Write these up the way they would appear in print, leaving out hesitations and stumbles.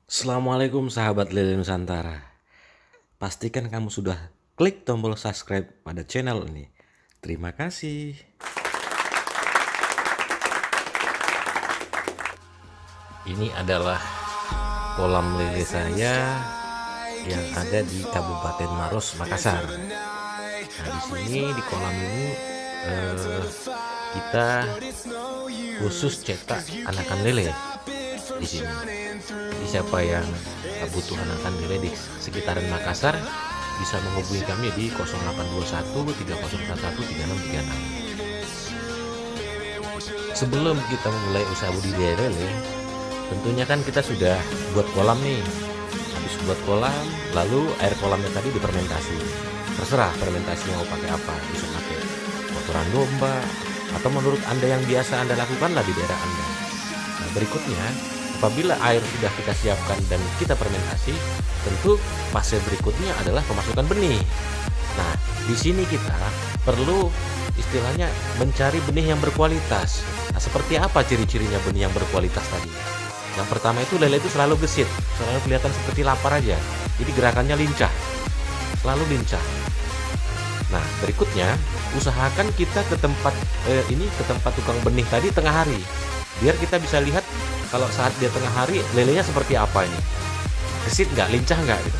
Assalamualaikum sahabat Lele Nusantara. Pastikan kamu sudah klik tombol subscribe pada channel ini. Terima kasih. Ini adalah kolam lele saya yang ada di Kabupaten Maros, Makassar. Nah, di sini di kolam ini kita khusus cetak anakan lele di sini. Jadi siapa yang butuh anakan lele di sekitaran Makassar bisa menghubungi kami di 0821 3011 3636. Sebelum kita memulai usaha budidaya lele, tentunya kan kita sudah buat kolam nih. Habis buat kolam, lalu air kolamnya tadi difermentasi. Terserah fermentasi mau pakai apa, bisa pakai kotoran domba atau menurut Anda yang biasa Anda lakukanlah di daerah Anda. Nah, berikutnya, apabila air sudah kita siapkan dan kita fermentasi, tentu fase berikutnya adalah pemasukan benih. Nah, di sini kita perlu istilahnya mencari benih yang berkualitas. Nah, seperti apa ciri-cirinya benih yang berkualitas tadi? Yang pertama itu lele itu selalu gesit, selalu kelihatan seperti lapar aja. Jadi gerakannya lincah, selalu lincah. Nah, berikutnya usahakan kita ke tempat ke tempat tukang benih tadi tengah hari, biar kita bisa lihat kalau saat dia tengah hari lelenya seperti apa ini, gesit nggak, lincah nggak gitu.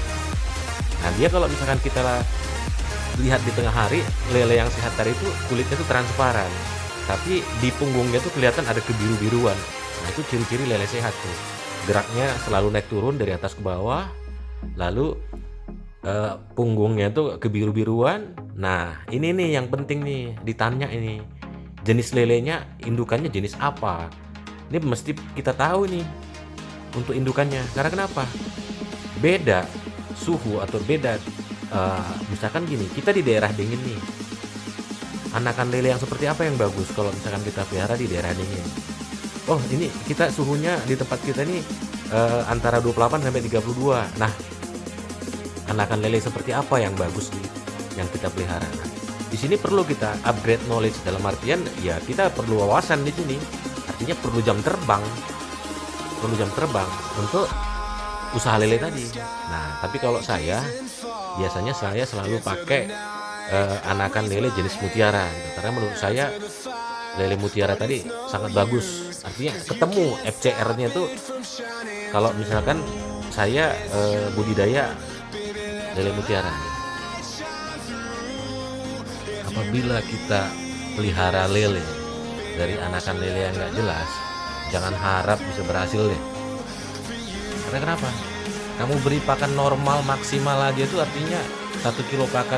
Nah, dia kalau misalkan kita lihat di tengah hari, lele yang sehat tadi itu kulitnya tuh transparan, tapi di punggungnya tuh kelihatan ada kebiru-biruan. Nah, itu ciri-ciri lele sehat tuh. Geraknya selalu naik turun dari atas ke bawah, lalu punggungnya tuh kebiru-biruan. Nah, ini nih yang penting nih ditanya ini. Jenis lelenya, indukannya jenis apa? Ini mesti kita tahu nih untuk indukannya. Karena kenapa? Beda suhu atau beda misalkan gini, kita di daerah dingin nih. Anakan lele yang seperti apa yang bagus kalau misalkan kita pelihara di daerah dingin? Oh, ini kita suhunya di tempat kita ini antara 28 sampai 32. Nah, anakan lele seperti apa yang bagus yang kita pelihara? Nah, di sini perlu kita upgrade knowledge, dalam artian ya kita perlu wawasan di sini. Artinya perlu jam terbang untuk usaha lele tadi. Nah, tapi kalau biasanya saya selalu pakai anakan lele jenis mutiara gitu. Karena menurut saya lele mutiara tadi sangat bagus. Artinya ketemu FCR-nya tuh kalau misalkan saya budidaya lele mutiara. Apabila kita pelihara lele dari anakan lele yang nggak jelas, jangan harap bisa berhasil deh. Karena kenapa? Kamu beri pakan normal maksimal aja itu artinya 1 kilo pakan,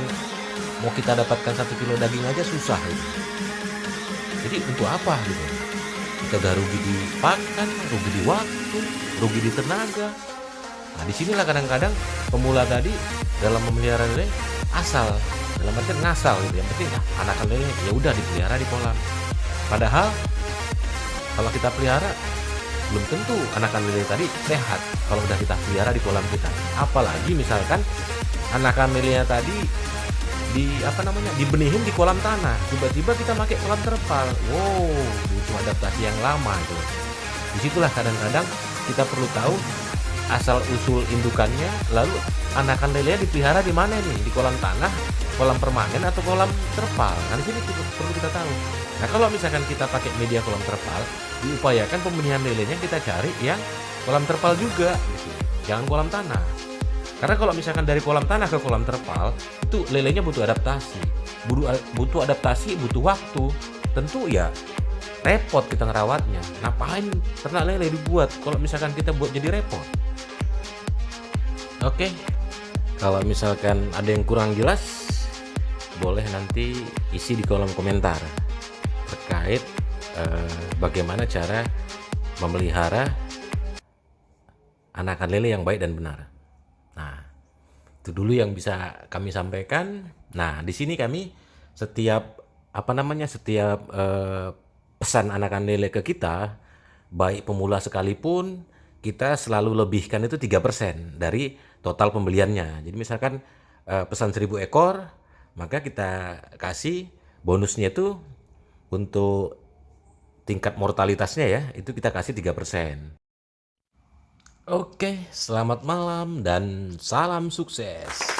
mau kita dapatkan 1 kilo daging aja susah gitu. Jadi untuk apa gitu? Kita udah rugi di pakan, rugi di waktu, rugi di tenaga. Nah, disinilah kadang-kadang pemula tadi dalam memelihara lele dalam artian ngasal gitu. Yang penting anakan lele ya udah dipelihara di kolam. Padahal kalau kita pelihara belum tentu anakan lele tadi sehat kalau udah kita pelihara di kolam kita. Apalagi misalkan anakan lelenya tadi dibenihin di kolam tanah, tiba-tiba kita pakai kolam terpal. Wow, butuh adaptasi yang lama itu. Disitulah kadang-kadang kita perlu tahu asal usul indukannya, lalu anakan lelenya dipelihara di mana nih, di kolam tanah, kolam permanen atau kolam terpal. Nah, di sini perlu kita tahu. Nah, kalau misalkan kita pakai media kolam terpal, diupayakan pembenihan lelenya kita cari yang kolam terpal juga gitu. Jangan kolam tanah. Karena kalau misalkan dari kolam tanah ke kolam terpal, itu lelenya butuh adaptasi. Butuh adaptasi, butuh waktu. Tentu ya repot kita ngerawatnya. Ngapain ternak lele dibuat kalau misalkan kita buat jadi repot? Oke. Kalau misalkan ada yang kurang jelas, boleh nanti isi di kolom komentar terkait bagaimana cara memelihara anakan lele yang baik dan benar. Nah, itu dulu yang bisa kami sampaikan. Nah, di sini kami setiap pesan anakan lele ke kita, baik pemula sekalipun, kita selalu lebihkan itu 3% dari total pembeliannya. Jadi misalkan pesan 1000 ekor, maka kita kasih bonusnya itu untuk tingkat mortalitasnya ya, itu kita kasih 3%. Oke, selamat malam dan salam sukses.